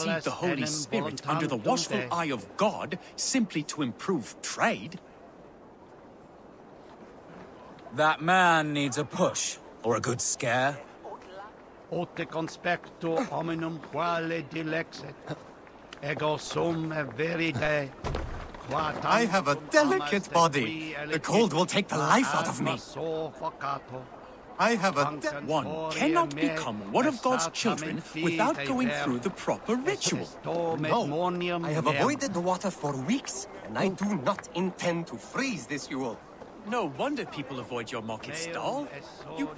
seek the Holy Spirit under the watchful eye of God simply to improve trade? That man needs a push, or a good scare. Ote conspecto hominum quale dilexit. Ego sum verite. I have a delicate body. The cold will take the life out of me. I have a One cannot become one of God's children without going through the proper ritual. No, I have avoided the water for weeks, and I do not intend to freeze this Yule. No wonder people avoid your market stall. You...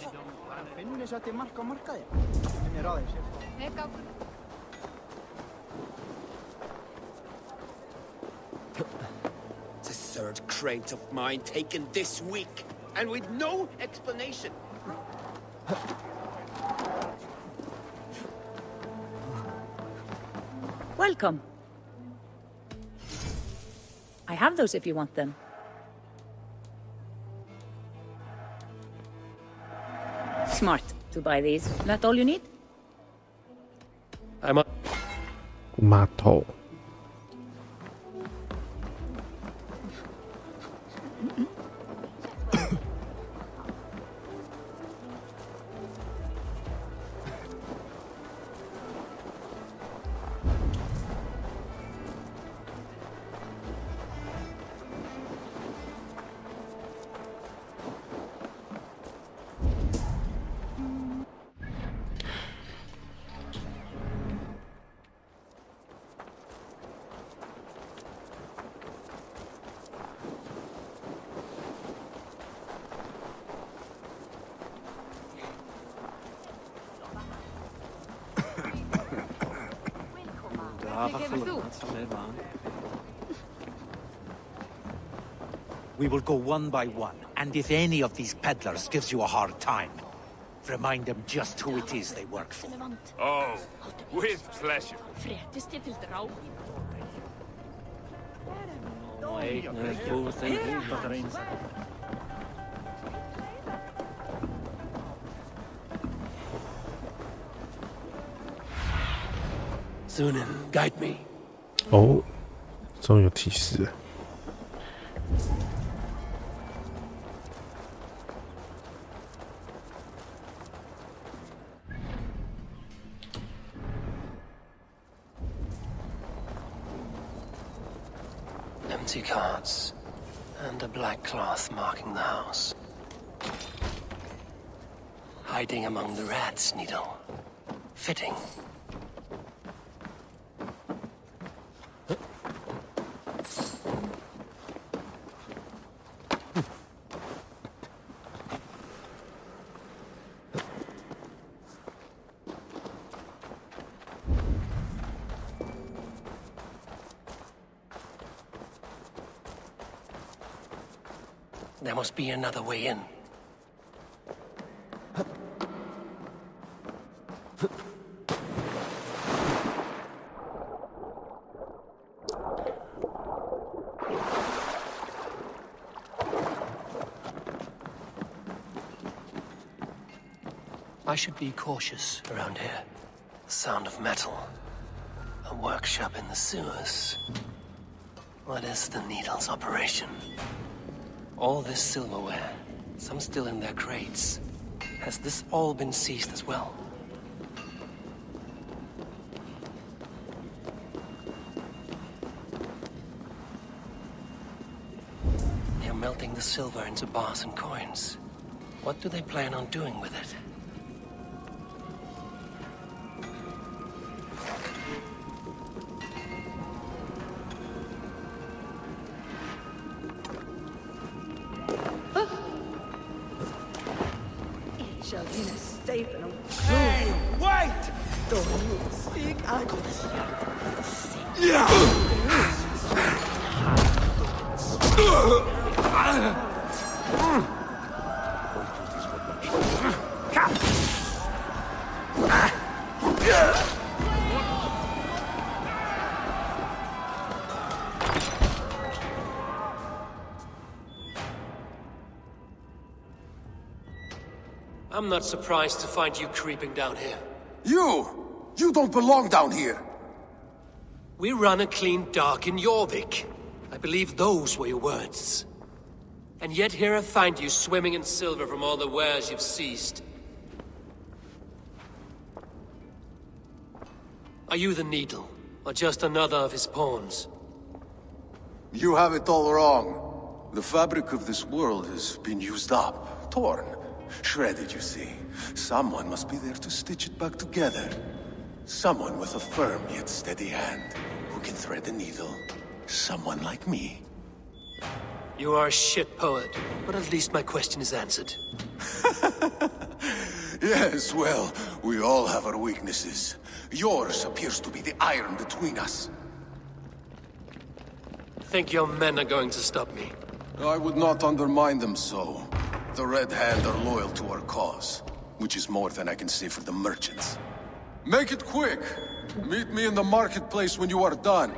The third crate of mine taken this week, and with no explanation. Welcome. I have those if you want them. Smart to buy these. That all you need? I'm a Mato. We will go one by one, and if any of these peddlers gives you a hard time, remind them just who it is they work for. Oh, with pleasure. Sunan, guide me. 哦，终于有提示了。Empty carts, and a black cloth marking the house. Hiding among the rats, Needle. Fitting. There must be another way in. I should be cautious around here. The sound of metal. A workshop in the sewers. What is the Needle's operation? All this silverware, some still in their crates. Has this all been seized as well? They're melting the silver into bars and coins. What do they plan on doing with it? Hey, wait! I'm not surprised to find you creeping down here. You don't belong down here. We run a clean dark in Jorvik. I believe those were your words. And yet here I find you swimming in silver from all the wares you've seized. Are you the Needle, or just another of his pawns? You have it all wrong. The fabric of this world has been used up, torn, shredded, you see. Someone must be there to stitch it back together. Someone with a firm yet steady hand, who can thread the needle. Someone like me. You are a shit poet, but at least my question is answered. Yes, well, we all have our weaknesses. Yours appears to be the iron between us. Think your men are going to stop me? I would not undermine them so. The Red Hand are loyal to our cause, which is more than I can say for the merchants. Make it quick! Meet me in the marketplace when you are done.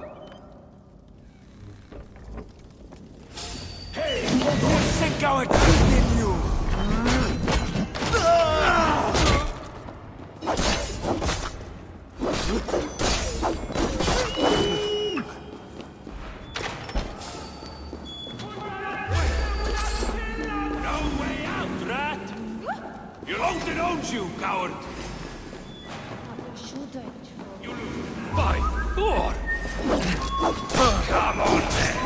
Hey, think our king in you! You coward! You lose by 4! Come on, then!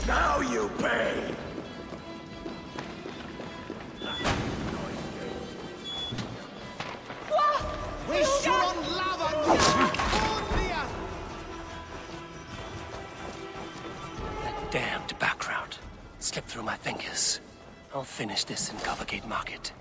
Now you pay! That damned background slipped through my fingers. I'll finish this in Covergate Market.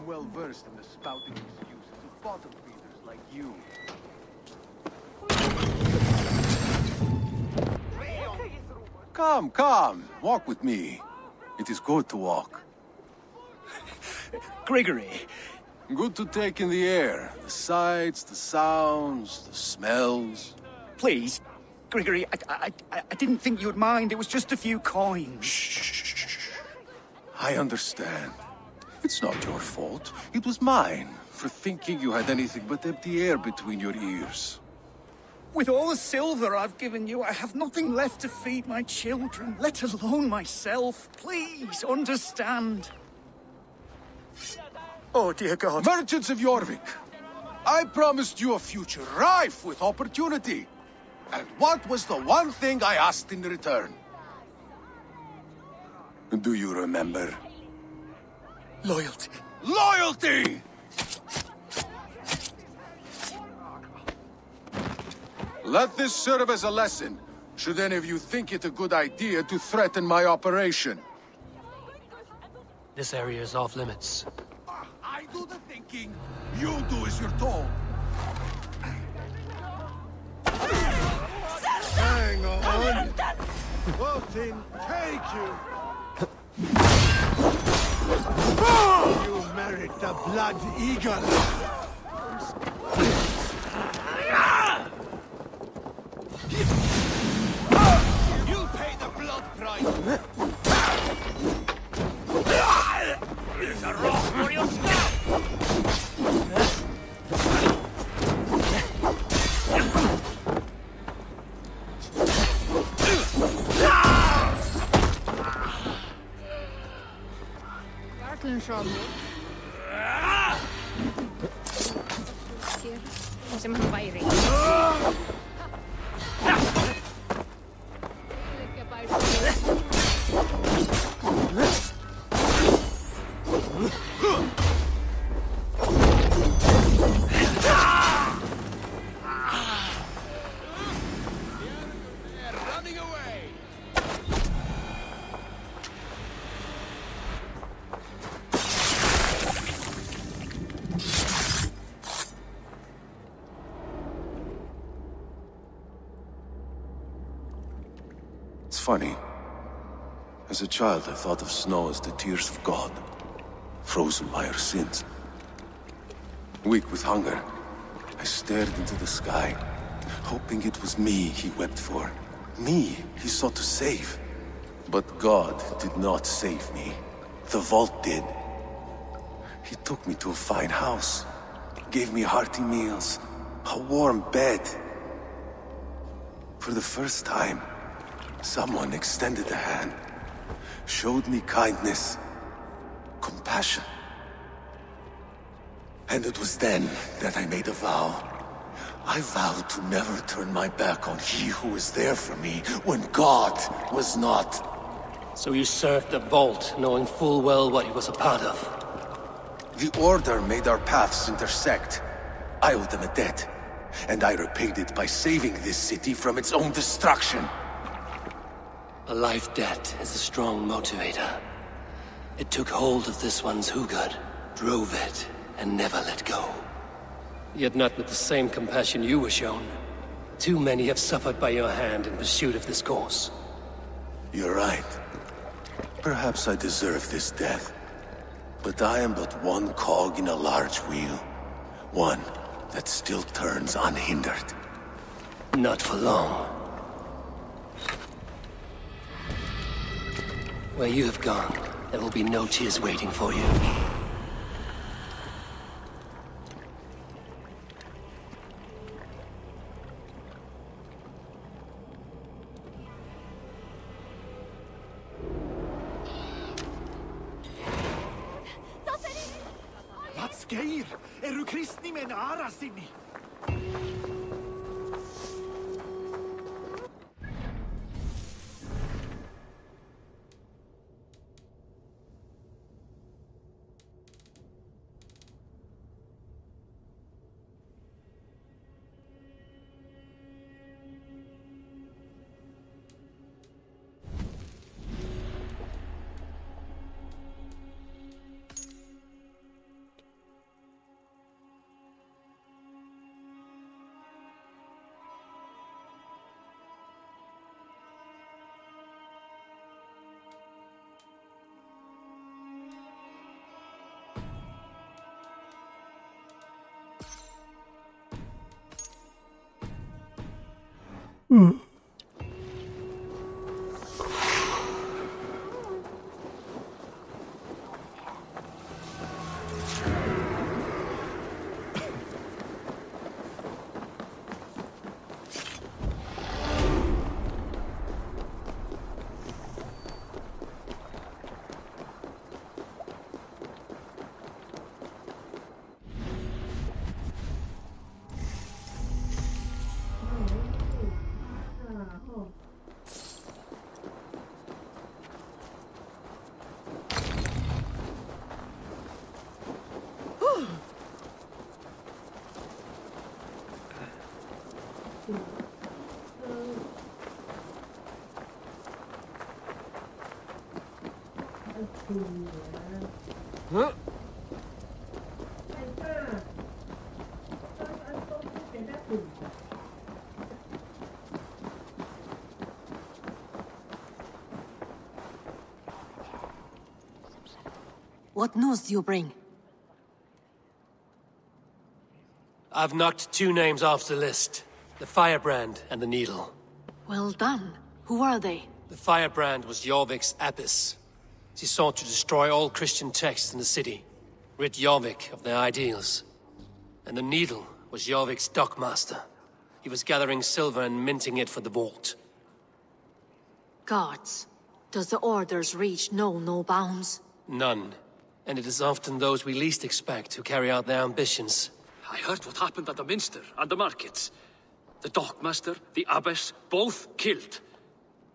Well versed in the spouting excuses of bottom feeders like you. Come, come, walk with me. It is good to walk. Gregory. Good to take in the air. The sights, the sounds, the smells. Please, Gregory, I didn't think you'd mind. It was just a few coins. Shh. I understand. It's not your fault. It was mine, for thinking you had anything but empty air between your ears. With all the silver I've given you, I have nothing left to feed my children, let alone myself. Please, understand. Oh, dear God. Merchants of Jorvik, I promised you a future rife with opportunity. And what was the one thing I asked in return? Do you remember? Loyalty. Loyalty! Let this serve as a lesson, should any of you think it a good idea to threaten my operation. This area is off limits. I do the thinking, you do as you're told. Hang on! Putin, take you! You merit the Blood Eagle! You'll pay the blood price! Here's a rock for your scalp! Semmoinen vairi. Running away! funny. As a child, I thought of snow as the tears of God, frozen by our sins. Weak with hunger, I stared into the sky, hoping it was me he wept for. Me he sought to save. But God did not save me. The vault did. He took me to a fine house, gave me hearty meals, a warm bed. For the first time, someone extended a hand, showed me kindness, compassion. And it was then that I made a vow. I vowed to never turn my back on he who was there for me when God was not. So you served the Vault, knowing full well what he was a part of. The Order made our paths intersect. I owed them a debt, and I repaid it by saving this city from its own destruction. A life debt is a strong motivator. It took hold of this one's Hugad, drove it, and never let go. Yet not with the same compassion you were shown. Too many have suffered by your hand in pursuit of this cause. You're right. Perhaps I deserve this death. But I am but one cog in a large wheel. One that still turns unhindered. Not for long. Where you have gone, there will be no tears waiting for you. Geir, eru kristni menn aras inni? Huh? What news do you bring? I've knocked 2 names off the list. The Firebrand and the Needle. Well done. Who are they? The Firebrand was Jorvik's abbess. She sought to destroy all Christian texts in the city, rid Jorvik of their ideals. And the Needle was Jorvik's dockmaster. He was gathering silver and minting it for the vault. Gods. Does the Order's reach know no bounds? None. And it is often those we least expect who carry out their ambitions. I heard what happened at the Minster and the markets. The dockmaster, the abbess, both killed.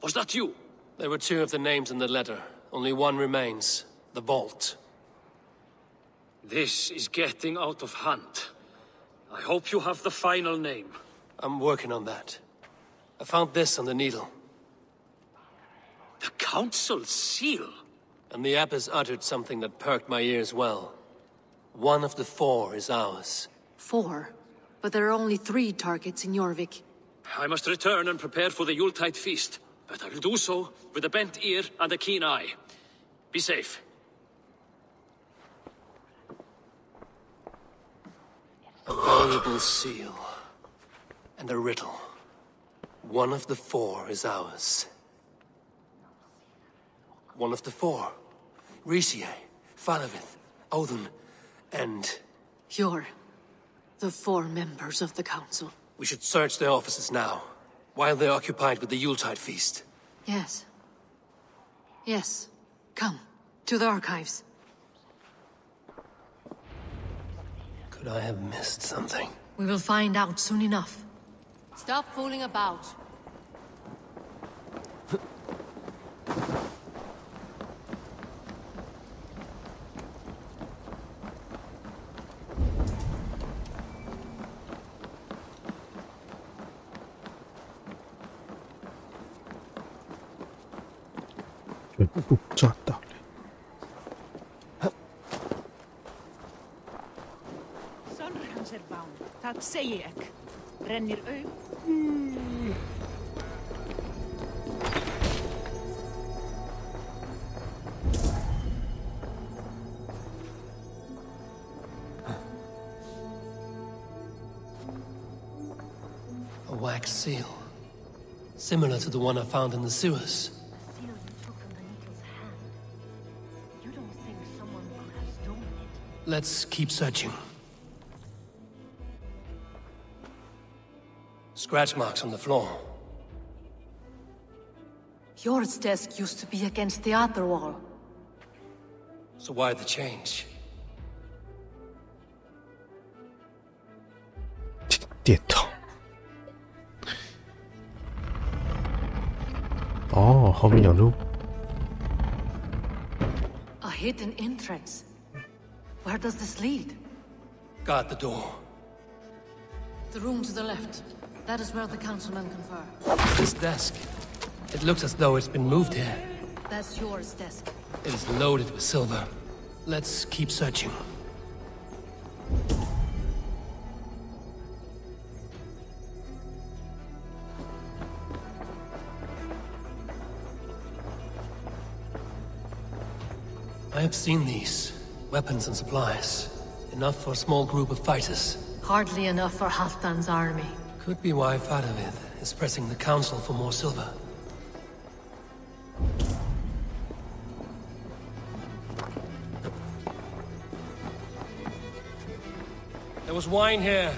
Was that you? There were 2 of the names in the letter. Only one remains. The vault. This is getting out of hand. I hope you have the final name. I'm working on that. I found this on the Needle. The Council seal? And the abbess uttered something that perked my ears well. One of the 4 is ours. 4? But there are only 3 targets in Jorvik. I must return and prepare for the Yuletide feast. but I'll do so with a bent ear and a keen eye. Be safe. A valuable seal. And a riddle. One of the four is ours. One of the four. Ricie, Falavith, Odin, and... You're the four members of the council. We should search their offices now, while they're occupied with the Yuletide feast. Yes. Yes. Come, to the archives. Could I have missed something? We will find out soon enough. Stop fooling about.抓到了。 Sannur er bán, það segi ég. Rennir aug. A wax seal. Similar to the one I found in the sewers. Let's keep searching. Scratch marks on the floor. Yours desk used to be against the other wall. So why the change? 点头。哦，后面有路。 A hidden entrance. Where does this lead? Guard the door. The room to the left. That is where the councilmen confer. This desk. It looks as though it's been moved here. That's yours desk. It is loaded with silver. Let's keep searching. I have seen these. Weapons and supplies. Enough for a small group of fighters. Hardly enough for Halfdan's army. Could be why Fadavid is pressing the council for more silver. There was wine here.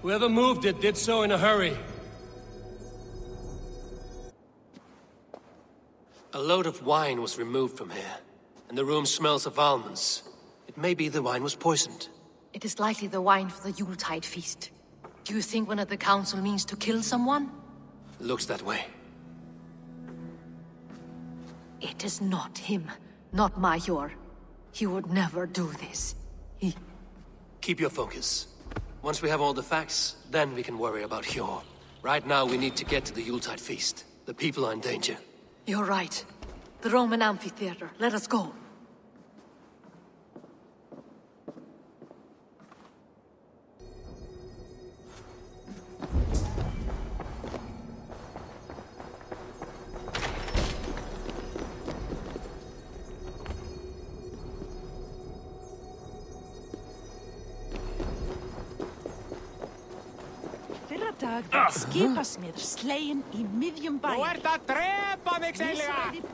Whoever moved it did so in a hurry. A load of wine was removed from here, and the room smells of almonds. It may be the wine was poisoned. It is likely the wine for the Yuletide feast. Do you think one of the council means to kill someone? Looks that way. It is not him, not Major. He would never do this. He... Keep your focus. Once we have all the facts, then we can worry about Hjor. Right now we need to get to the Yuletide feast. The people are in danger. You're right. The Roman amphitheater. Let us go. Dag var skipasmiður sleginn í miðjum bæ. Þú ert að drepa mig, seinlega!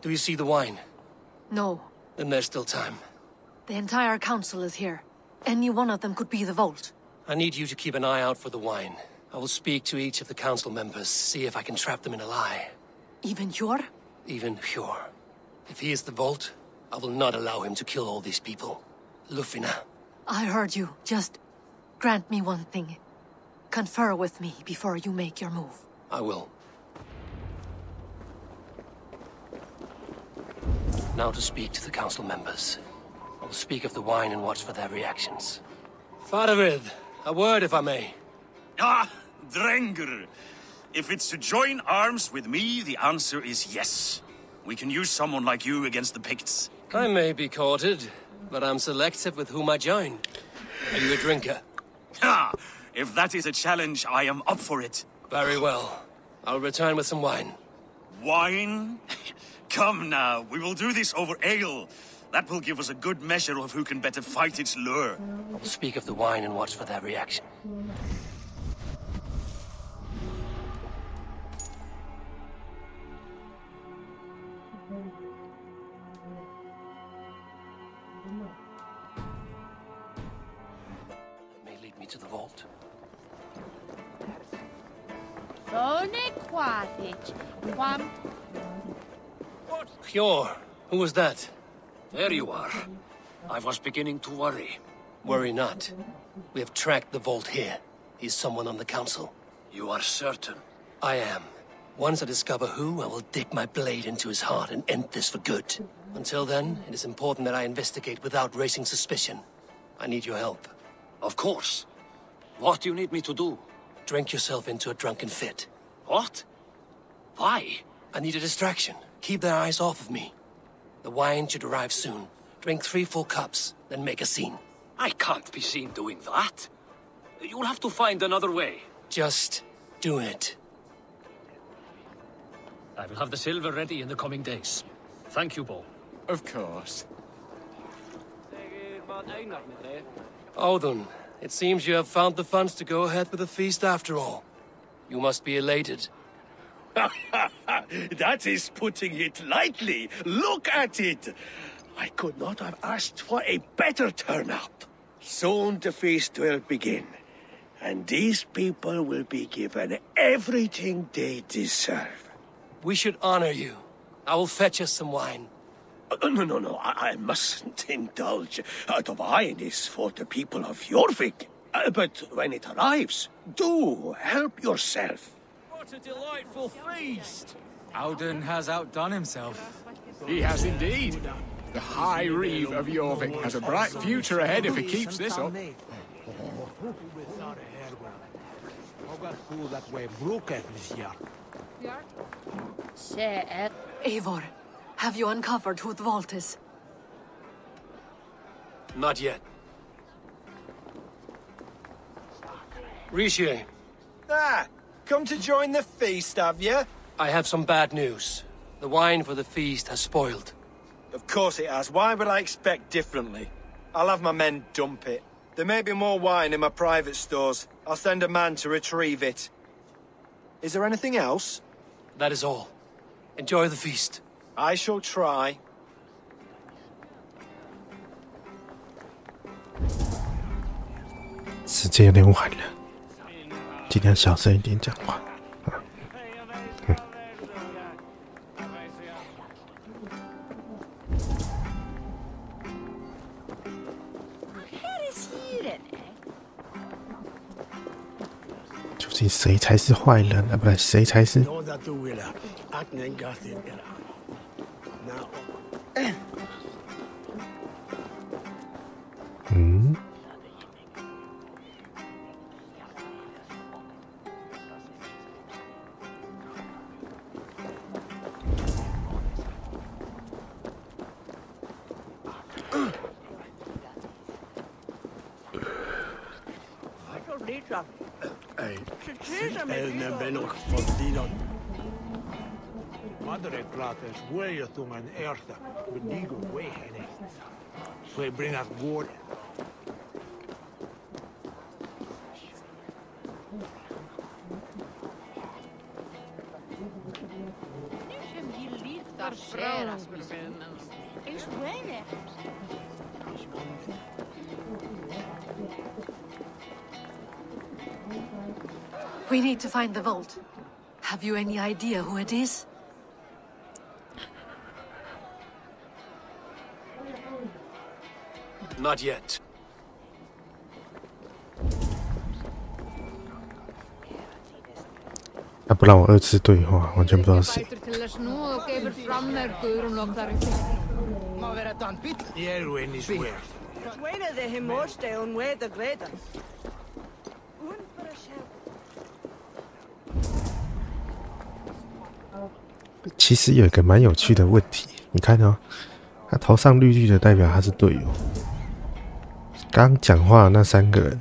Do you see the wine? No. Then there's still time. The entire council is here. Any one of them could be the vault. I need you to keep an eye out for the wine. I will speak to each of the council members, see if I can trap them in a lie. Even Hjor? Even Hjor. If he is the vault, I will not allow him to kill all these people. Lufina. I heard you. Just grant me one thing. Confer with me before you make your move. I will. Now to speak to the council members. I will speak of the wine and watch for their reactions. Faravid, a word if I may. Ah, Drenger. If it's to join arms with me, the answer is yes. We can use someone like you against the Picts. I may be courted, but I'm selective with whom I join. Are you a drinker? Ah, if that is a challenge, I am up for it. Very well. I'll return with some wine. Wine? Come now, we will do this over ale. That will give us a good measure of who can better fight its lure. I'll speak of the wine and watch for their reaction. That may lead me to the vault. Hjor, who was that? There you are. I was beginning to worry. Worry not. We have tracked the vault here. He's someone on the council. You are certain? I am. Once I discover who, I will dig my blade into his heart and end this for good. Until then, it is important that I investigate without raising suspicion. I need your help. Of course. What do you need me to do? Drink yourself into a drunken fit. What? Why? I need a distraction. Keep their eyes off of me. The wine should arrive soon. Drink 3 full cups, then make a scene. I can't be seen doing that. You'll have to find another way. Just do it. I will have the silver ready in the coming days. Thank you, Bo. Of course. Odin, it seems you have found the funds to go ahead with the feast after all. You must be elated. That is putting it lightly. Look at it. I could not have asked for a better turnout. Soon the feast will begin, and these people will be given everything they deserve. We should honor you. I will fetch us some wine. No, I mustn't indulge. The wine is for the people of Jorvik. But when it arrives, do help yourself. What a delightful feast! Alden has outdone himself. He has indeed. The High Reeve of Jorvik has a bright future ahead if he keeps this up. Eivor, have you uncovered who the vault is? Not yet. Rishi. Come to join the feast, have you? I have some bad news. The wine for the feast has spoiled. Of course it has. Why would I expect differently? I'll have my men dump it. There may be more wine in my private stores. I'll send a man to retrieve it. Is there anything else? That is all. Enjoy the feast. I shall try.时间有点晚了，尽量小声一点讲话。究竟谁才是坏人啊？不然谁才是？嗯。Madre Krates Weyatungan Ertha, Benigo Wehene. So bring us water. We need to find the vault. Have you any idea who it is? Not yet.他不让我2次对话，完全不知道是谁。Elwyn is worth. Dwayne the Himorste on way the greater. 其实有一个蛮有趣的问题，你看哦，他头上绿绿的代表他是队友。刚讲话的那3个人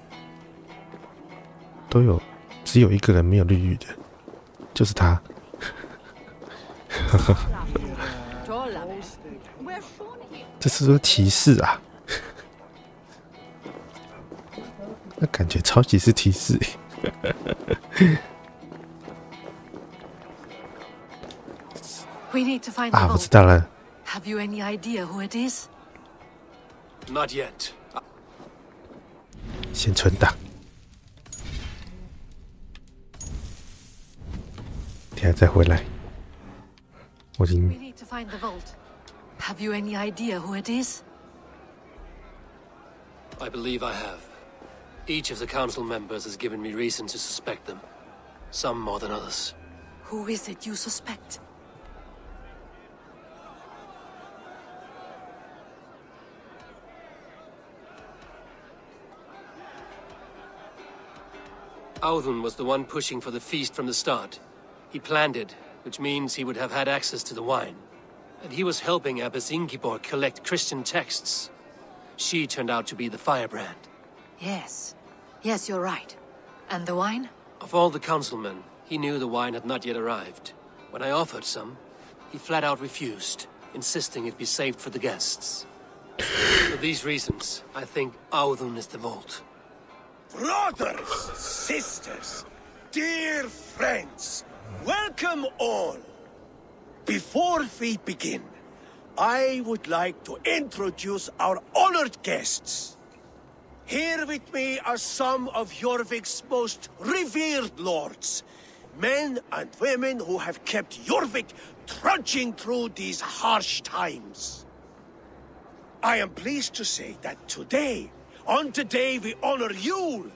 都有，只有1个人没有绿绿的，就是他。这是说提示啊？那感觉超级是提示。We need to find the 啊，我 vault. 知道了。 Have you any idea who it is? Not yet. 先存档，等下再回来。我已 We 经 need to find the vault. Have you any idea who it is? I believe I have. Each of the council members has given me reason to suspect them. Some more than others. Who is it you suspect? Audun was the one pushing for the feast from the start. He planned it, which means he would have had access to the wine. And he was helping Abbess Ingeborg collect Christian texts. She turned out to be the firebrand. Yes. Yes, you're right. And the wine? Of all the councilmen, he knew the wine had not yet arrived. When I offered some, he flat out refused, insisting it be saved for the guests. For these reasons, I think Audun is the vault. Brothers, sisters, dear friends, welcome all. Before we begin, I would like to introduce our honored guests. Here with me are some of Jorvik's most revered lords, men and women who have kept Jorvik trudging through these harsh times. I am pleased to say that today, on the day we honor Yule,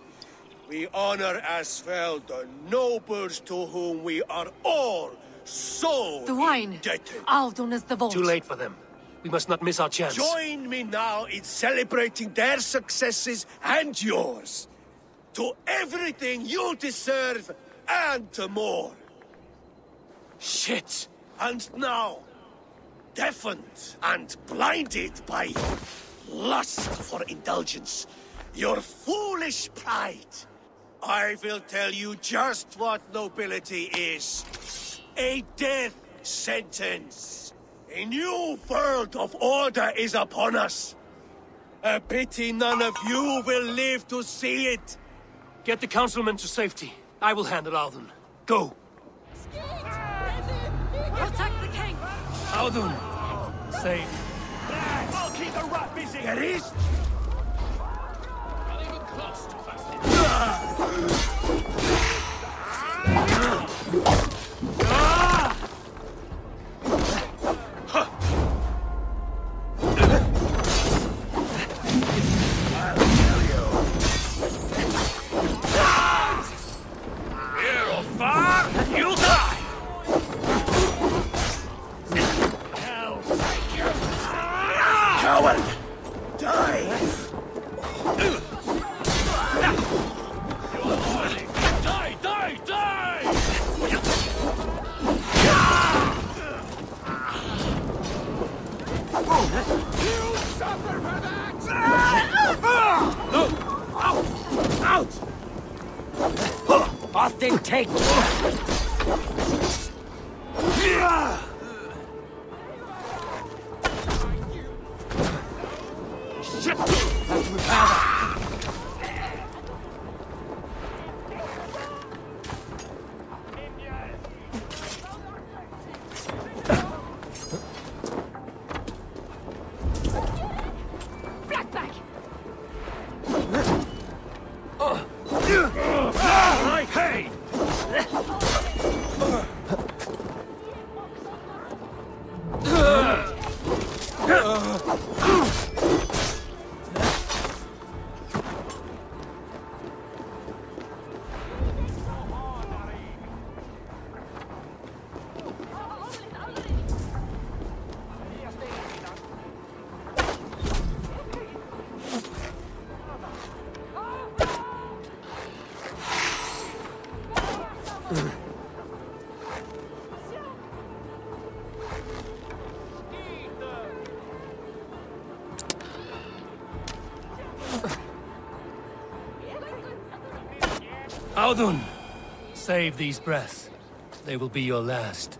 we honor as well the nobles to whom we are all so The wine. indebted. Audun is the vault. Too late for them. We must not miss our chance. Join me now in celebrating their successes and yours. To everything you deserve and more. Shit! And now, deafened and blinded by your lust for indulgence, your foolish pride, I will tell you just what nobility is. A death sentence. A new world of order is upon us. A pity none of you will live to see it. Get the councilmen to safety. I will handle Audun. Go! Protect the king! Audun! Safe. I'll keep the rat busy. There is. Not even close to fasting. Here or far, you'll die. Coward! Die! Die, die, die! You suffer for that! No! Out! Out! Often take. Shit! Let's recover. Blackback! Hey! Audun! Save these breaths. They will be your last.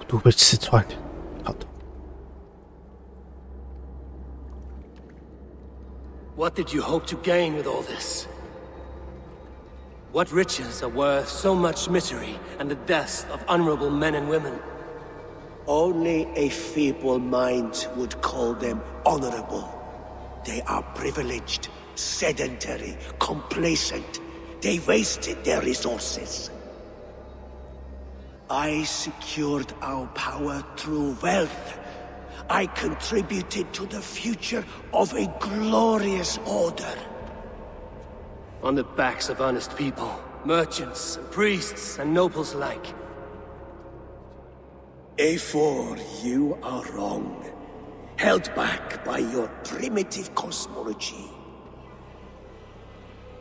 都被刺穿了。好的。What did you hope to gain with all this? What riches are worth so much misery and the deaths of honorable men and women? Only a feeble mind would call them honorable. They are privileged, sedentary, complacent. They wasted their resources. I secured our power through wealth. I contributed to the future of a glorious order. On the backs of honest people, merchants, and priests, and nobles alike. A4, you are wrong. Held back by your primitive cosmology.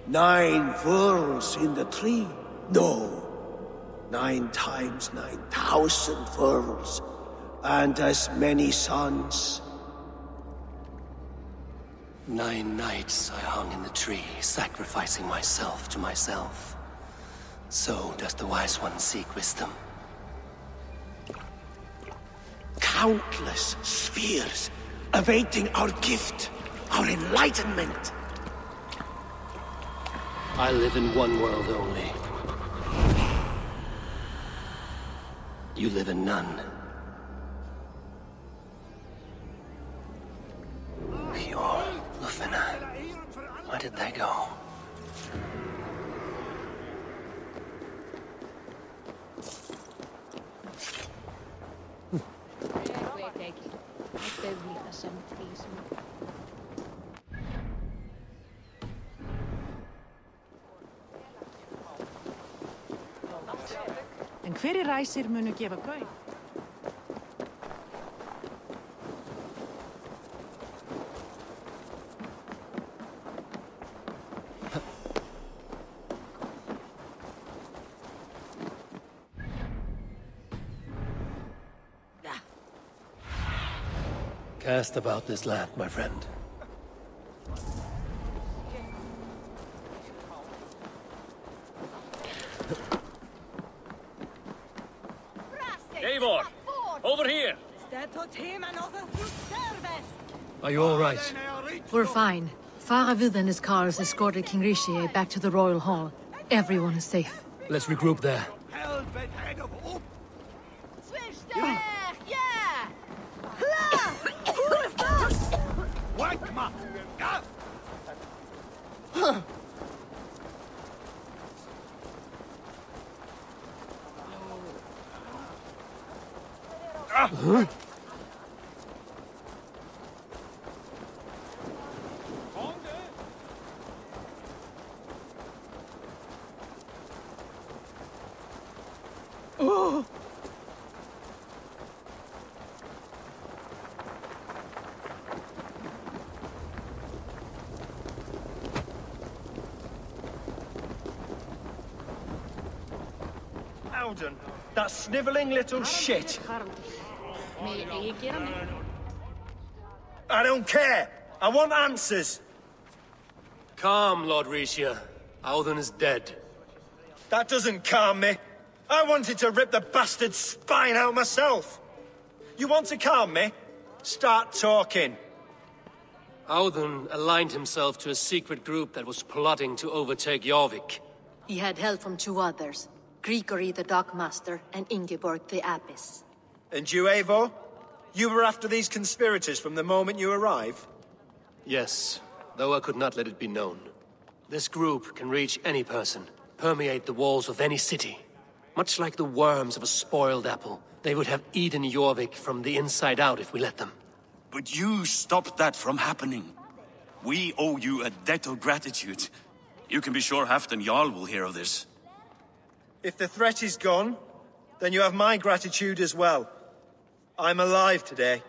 9 worlds in the tree? No. 9 times 9,000 worlds. And as many suns. 9 nights I hung in the tree, sacrificing myself to myself. So does the Wise One seek wisdom. Countless spheres awaiting our gift, our enlightenment. I live in one world only. You live in none. Pure Lufina. Where did they go? En hverjir ræsir munu gefa gaum? Cast about this land, my friend. Eivor, over here! Are you all right? We're fine. Faravid and his cars escorted King Rishi back to the Royal Hall. Everyone is safe. Let's regroup there. Alden, that snivelling little shit. I don't care. I want answers. Calm, Lord Rishia. Audun is dead. That doesn't calm me. I wanted to rip the bastard's spine out myself. You want to calm me? Start talking. Audun aligned himself to a secret group that was plotting to overtake Jorvik. He had help from 2 others. Grigory the Dockmaster and Ingeborg the Abbess. And you, Eivor? You were after these conspirators from the moment you arrived? Yes, though I could not let it be known. This group can reach any person, permeate the walls of any city. Much like the worms of a spoiled apple, they would have eaten Jorvik from the inside out if we let them. But you stopped that from happening. We owe you a debt of gratitude. You can be sure Halfdan Jarl will hear of this. If the threat is gone, then you have my gratitude as well. I'm alive today,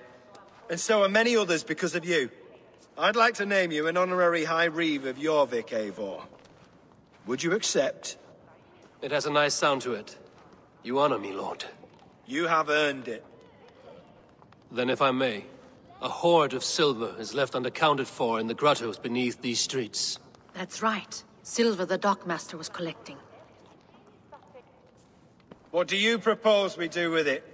and so are many others because of you. I'd like to name you an honorary High Reeve of Jorvik, Eivor. Would you accept? It has a nice sound to it. You honor me, Lord. You have earned it. Then if I may, a hoard of silver is left unaccounted for in the grottos beneath these streets. That's right. Silver the Dockmaster was collecting. What do you propose we do with it?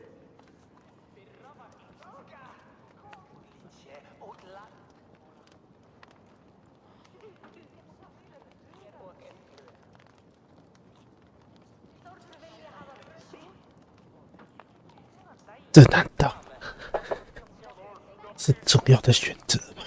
这难道是重要的选择吗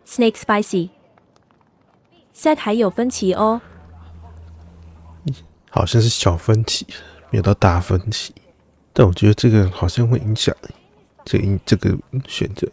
？Snake Spicy Set 还有分歧哦，好像是小分歧，没有到大分歧，但我觉得这个好像会影响这个选择。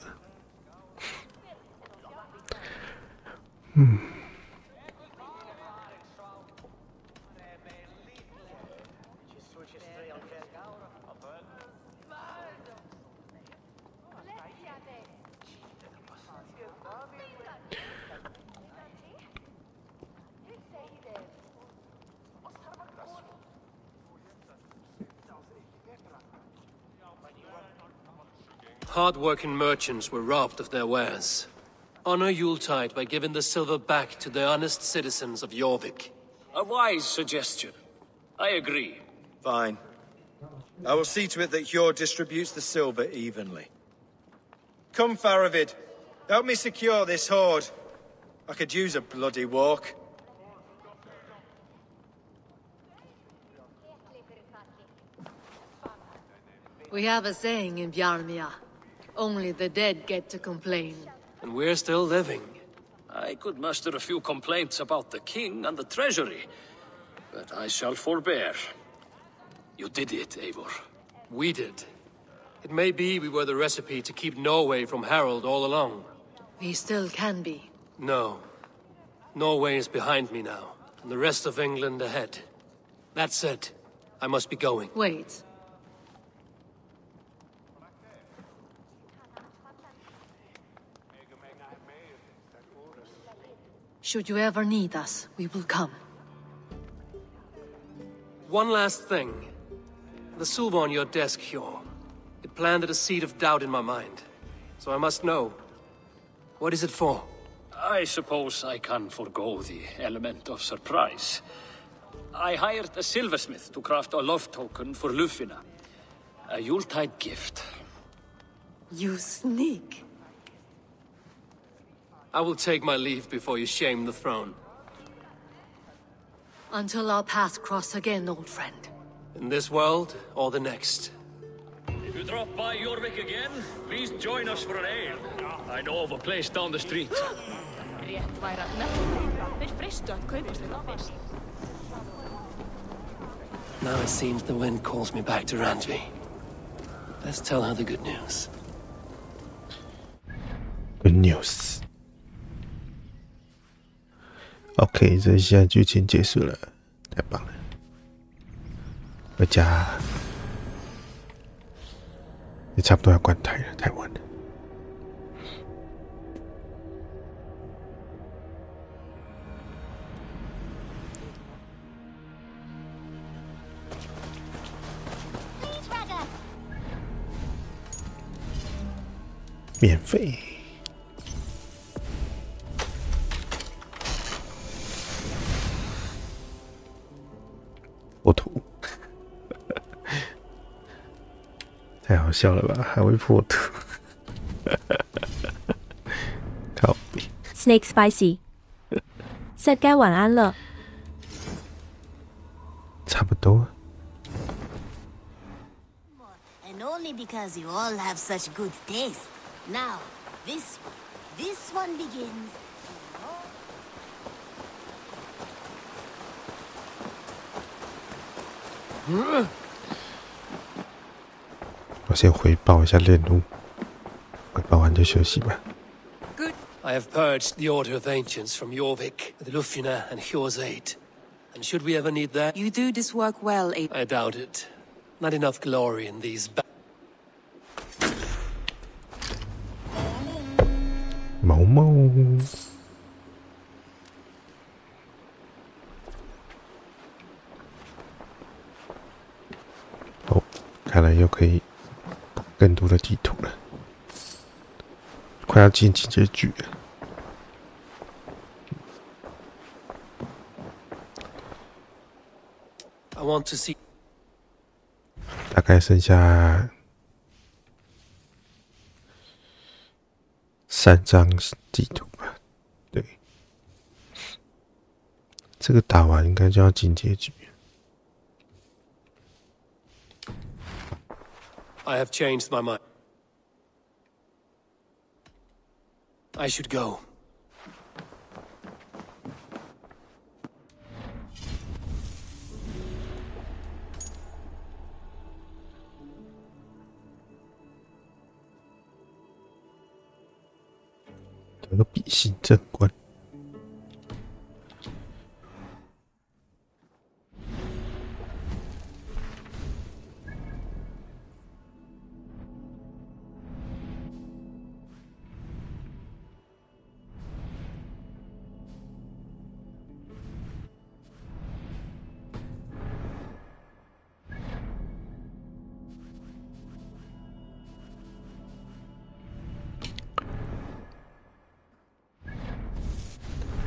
Hard-working merchants were robbed of their wares. Honor Yuletide by giving the silver back to the honest citizens of Jorvik. A wise suggestion. I agree. Fine. I will see to it that Hjord distributes the silver evenly. Come, Faravid. Help me secure this hoard. I could use a bloody walk. We have a saying in Bjarmia. Only the dead get to complain. And we're still living. I could muster a few complaints about the king and the treasury, but I shall forbear. You did it, Eivor. We did. It may be we were the recipe to keep Norway from Harald all along. We still can be. No. Norway is behind me now, and the rest of England ahead. That said, I must be going. Wait. Should you ever need us, we will come. One last thing. The silver on your desk, Hjord. It planted a seed of doubt in my mind. So I must know. What is it for? I suppose I can forgo the element of surprise. I hired a silversmith to craft a love token for Lufina. A Yuletide gift. You sneak. I will take my leave before you shame the throne. Until our paths cross again, old friend. In this world, or the next. If you drop by Jorvik again, please join us for an ale. I know of a place down the street. Now it seems the wind calls me back to Randvi. Let's tell her the good news. Good news. OK， 这现在剧情结束了，太棒了！回家也差不多要关台了，太晚了。免费。破图，太好笑了吧？还会破图，靠北。Snake Spicy， Set 该晚安了。差不多。And only because you all have such good taste. Now, this one begins. 我先回报一下链路，回报完就休息吧。 I have purged the Order of Ancients from Jorvik, the Lufina, and Hjorzaid. And should we ever need that? You do this work well, I doubt it. Not enough glory in these毛毛。哦，看来又可以更多的地图了，快要进结局了。I want to see. 大概剩下3张地图吧。对，这个打完应该就要进结局。 I have changed my mind. I should go. 得个比心正官。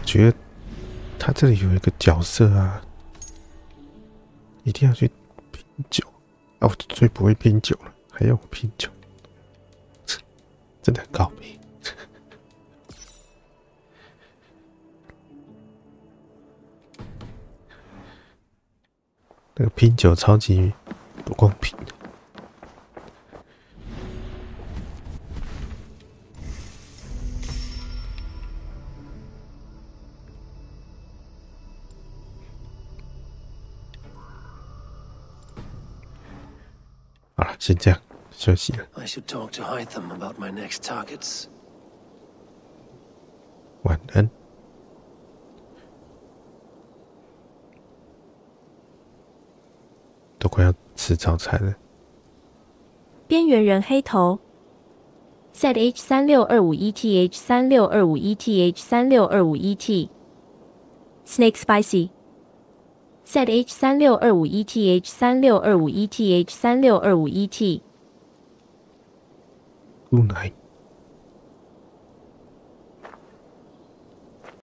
觉得他这里有一个角色啊，一定要去拼酒啊！我最不会拼酒了，还要我拼酒，真的很高明。那个拼酒超级不公平的。 好了，先这样休息了。 I should talk to Hytham about my next targets. 晚安。都快要吃早餐了。边缘人黑头 ZH3625ETH3625ETH3625ET Snake Spicy ZH3625ETH3625ETH3625ET Good night.